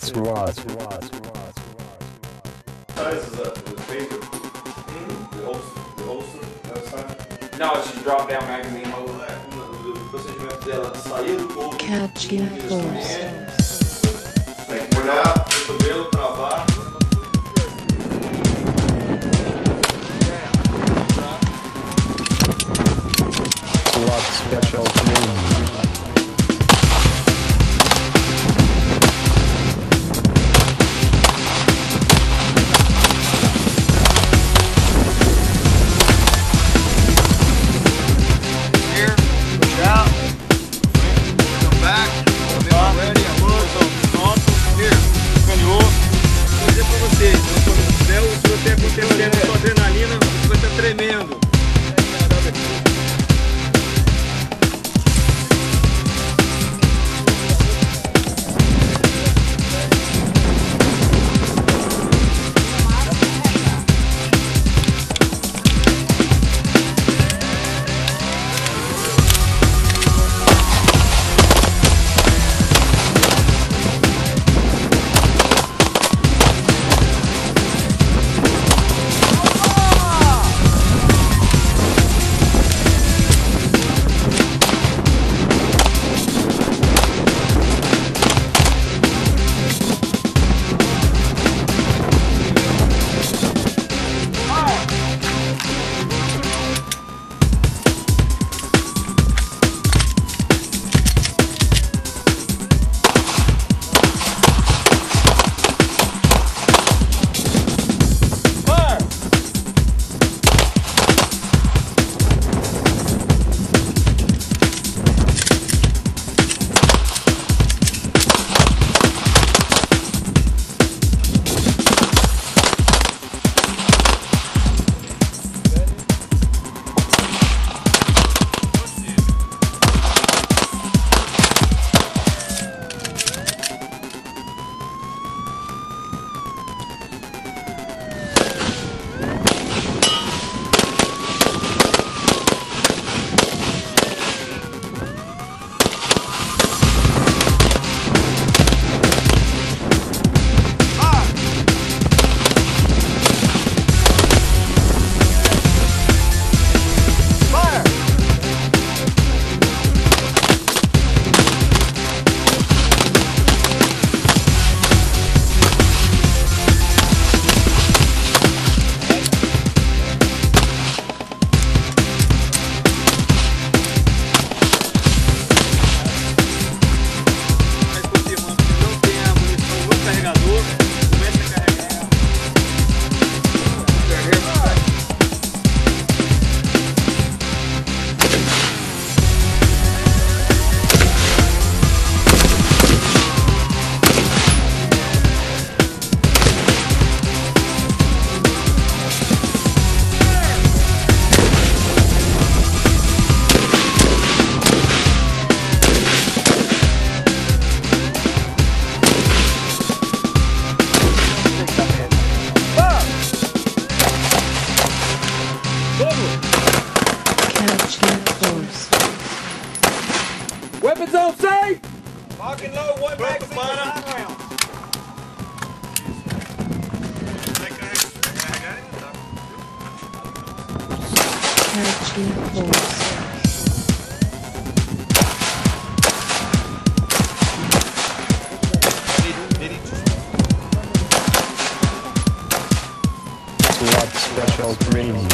SWAT. No, it's just drop down magazine mode. O procedimento dela sair do corpo. CATI force. Tem que olhar o cotovelo, travar. SWAT special training. Se você acontecer com adrenalina, você vai estar tremendo. Weapons on safe! Lock and load, one magazine round. CATI force. SWAT special training.